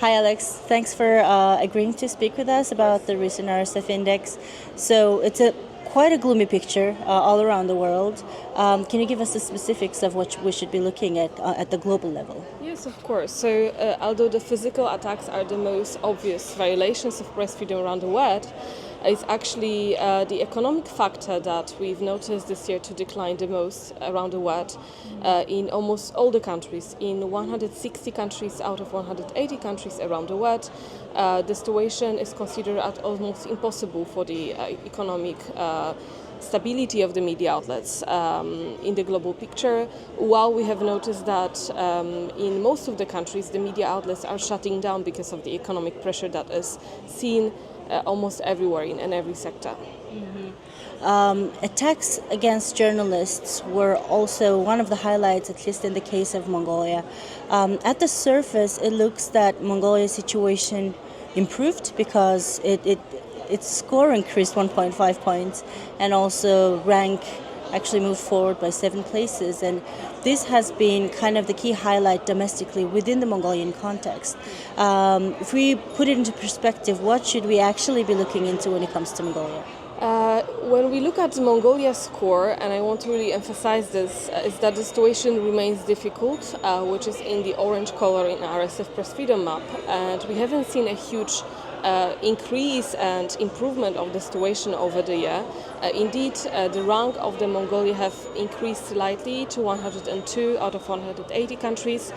Hi, Alex. Thanks for agreeing to speak with us about the recent RSF index. So it's quite a gloomy picture all around the world. Can you give us the specifics of what we should be looking at the global level? Yes, of course. So although the physical attacks are the most obvious violations of press freedom around the world, it's actually the economic factor that we've noticed this year to decline the most around the world in almost all the countries. In 160 countries out of 180 countries around the world, the situation is considered as almost impossible for the economic stability of the media outlets in the global picture, while we have noticed that in most of the countries the media outlets are shutting down because of the economic pressure that is seen almost everywhere in every sector. Attacks against journalists were also one of the highlights, at least in the case of Mongolia. At the surface, it looks that Mongolia's situation improved because its score increased 1.5 points, and also rank actually moved forward by 7 places. And this has been kind of the key highlight domestically within the Mongolian context. If we put it into perspective, what should we actually be looking into when it comes to Mongolia? When we look at Mongolia's score, and I want to really emphasize this, is that the situation remains difficult, which is in the orange color in RSF Press Freedom map, and we haven't seen a huge increase and improvement of the situation over the year. Indeed, the rank of the Mongolia have increased slightly to 102 out of 180 countries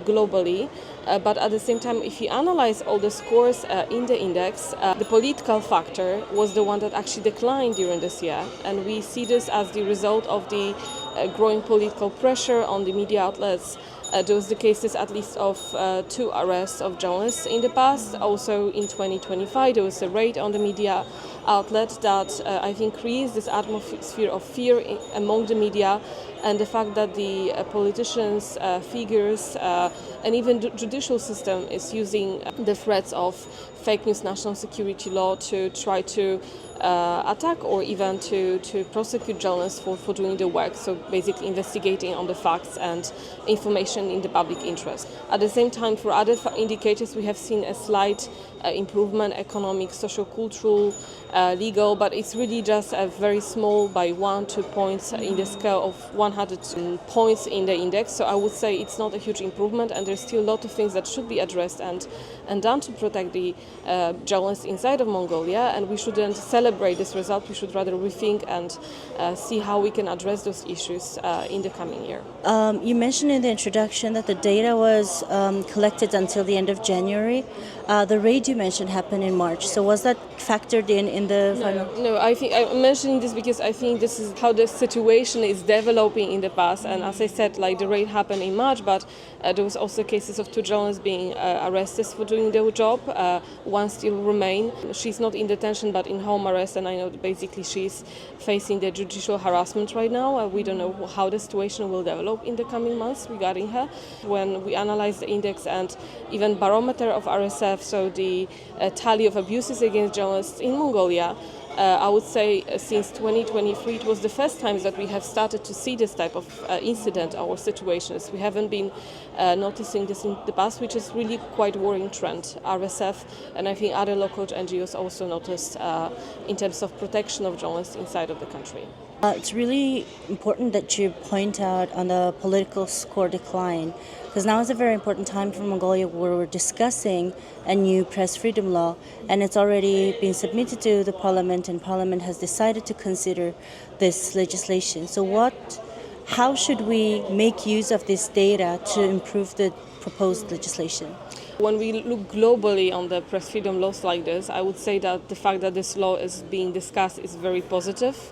globally. But at the same time, if you analyze all the scores in the index, the political factor was the one that actually declined during this year. And we see this as the result of the growing political pressure on the media outlets. There was the cases at least of 2 arrests of journalists in the past. Also in 2025 there was a raid on the media outlet that I think creates this atmosphere of fear among the media, and the fact that the politicians, figures and even the judicial system is using the threats of fake news, national security law to try to attack or even to prosecute journalists for doing the work, so basically investigating on the facts and information in the public interest. At the same time, for other indicators we have seen a slight improvement, economic, social-cultural, legal, but it's really just a very small by 1-2 points in the scale of 100 points in the index. So I would say it's not a huge improvement, and there's still a lot of things that should be addressed and done to protect the journalists inside of Mongolia, and we shouldn't celebrate this result. We should rather rethink and see how we can address those issues in the coming year. You mentioned in the introduction that the data was collected until the end of January. The raid you mentioned happened in March. So was that factored in the final? No, I think I'm mentioning this because I think this is how the situation is developing in the past. And as I said, like the raid happened in March, but there was also cases of 2 journalists being arrested for doing their job. One still remains. She's not in detention but in home arrest, and I know that basically she's facing the judicial harassment right now. We don't know how the situation will develop in the coming months regarding her. When we analyze the index and even barometer of RSF, so the tally of abuses against journalists in Mongolia, I would say since 2023 it was the first time that we have started to see this type of incident or situations. We haven't been noticing this in the past, which is really quite worrying trend. RSF and I think other local NGOs also noticed in terms of protection of journalists inside of the country. It's really important that you point out on the political score decline, because now is a very important time for Mongolia where we're discussing a new press freedom law, and it's already been submitted to the parliament, and parliament has decided to consider this legislation. So how should we make use of this data to improve the proposed legislation? When we look globally on the press freedom laws like this, I would say that the fact that this law is being discussed is very positive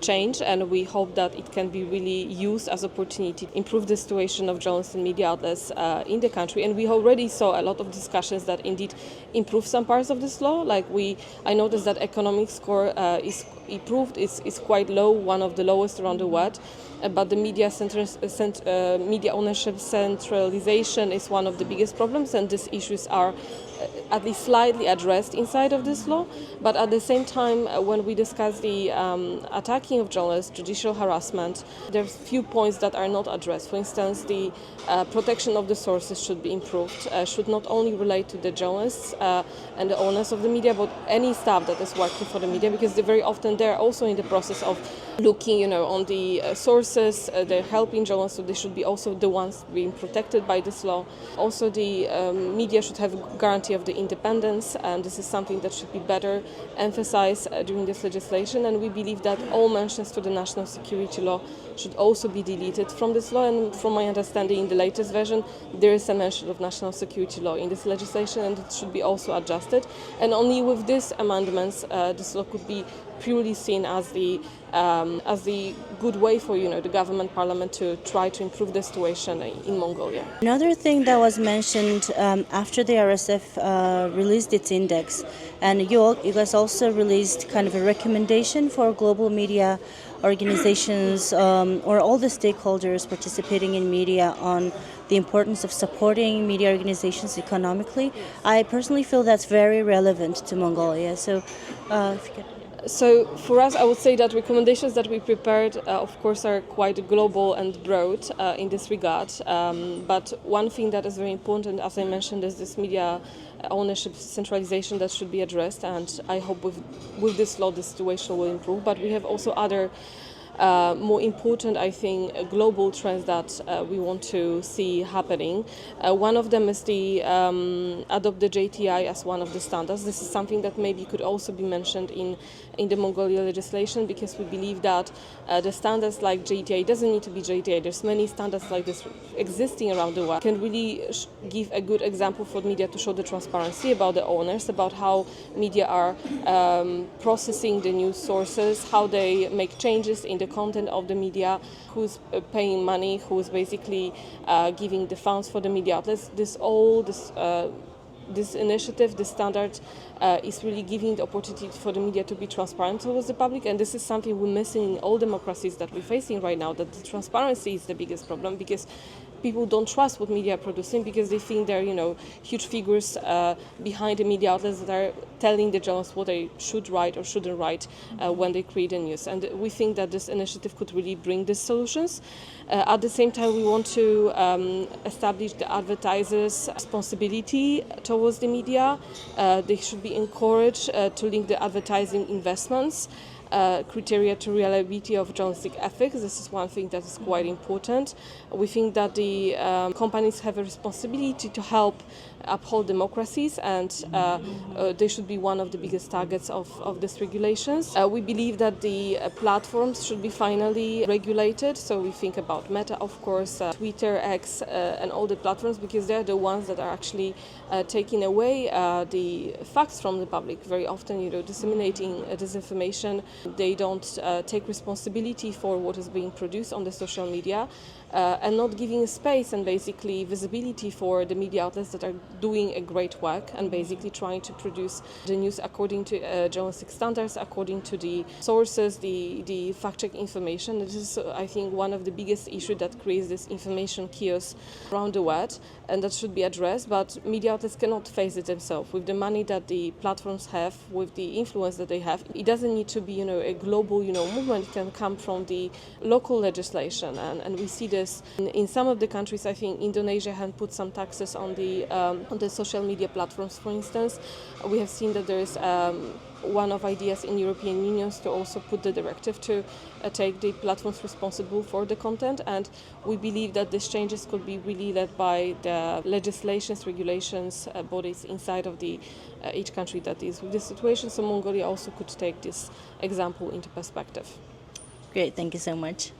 change, and we hope that it can be really used as an opportunity to improve the situation of journalists and media outlets in the country. And we already saw a lot of discussions that indeed improve some parts of this law. Like I noticed that economic score is improved, is quite low, one of the lowest around the world. But the media ownership centralization is one of the biggest problems, and these issues are at least slightly addressed inside of this law. But at the same time, when we discuss the attack tracking of journalists, judicial harassment. There are few points that are not addressed. For instance, the protection of the sources should be improved, should not only relate to the journalists and the owners of the media, but any staff that is working for the media, because very often they're also in the process of looking, on the sources. They're helping journalists, so they should be also the ones being protected by this law. Also, the media should have a guarantee of the independence, and this is something that should be better emphasized during this legislation. And we believe that all mentions to the national security law should also be deleted from this law. And from my understanding, in the latest version, there is a mention of national security law in this legislation, and it should be also adjusted. And only with these amendments, this law could be purely seen as the good way for the government parliament to try to improve the situation in Mongolia. Another thing that was mentioned after the RSF released its index, and you guys also released kind of a recommendation for global media organizations or all the stakeholders participating in media on the importance of supporting media organizations economically. I personally feel that's very relevant to Mongolia. So, if you could. So for us, I would say that recommendations that we prepared, of course, are quite global and broad in this regard. But one thing that is very important, as I mentioned, is this media ownership centralization that should be addressed. And I hope with this law, the situation will improve. But we have also other more important, I think, global trends that we want to see happening. One of them is the adopt the JTI as one of the standards. This is something that maybe could also be mentioned in the Mongolia legislation, because we believe that the standards like JTI doesn't need to be JTI. There's many standards like this existing around the world. Can really give a good example for media to show the transparency about the owners, about how media are processing the news sources, how they make changes in the content of the media, who's paying money, who's basically giving the funds for the media outlets. This initiative, this standard, is really giving the opportunity for the media to be transparent towards the public, and this is something we're missing in all democracies that we're facing right now, that the transparency is the biggest problem, because people don't trust what media are producing, because they think there are, huge figures behind the media outlets that are telling the journalists what they should write or shouldn't write when they create the news. And we think that this initiative could really bring these solutions. At the same time, we want to establish the advertisers' responsibility towards the media. They should be encouraged to link the advertising investments criteria to reliability of journalistic ethics. This is one thing that is quite important. We think that the companies have a responsibility to help uphold democracies, and they should be one of the biggest targets of these regulations. We believe that the platforms should be finally regulated. So we think about Meta, of course, Twitter, X, and all the platforms, because they're the ones that are actually taking away the facts from the public. Very often, disseminating disinformation. They don't take responsibility for what is being produced on the social media. And not giving space and basically visibility for the media outlets that are doing a great work and basically trying to produce the news according to journalistic standards, according to the sources, the fact-check information. This is, I think, one of the biggest issues that creates this information chaos around the world, and that should be addressed. But media outlets cannot face it themselves. With the money that the platforms have, with the influence that they have, it doesn't need to be, a global, movement. It can come from the local legislation, and we see this in some of the countries. I think Indonesia has put some taxes on the social media platforms, for instance. We have seen that there is one of ideas in European Union to also put the directive to take the platforms responsible for the content, and we believe that these changes could be really led by the legislations, regulations, bodies inside of each country that is with this situation. So Mongolia also could take this example into perspective. Great, thank you so much.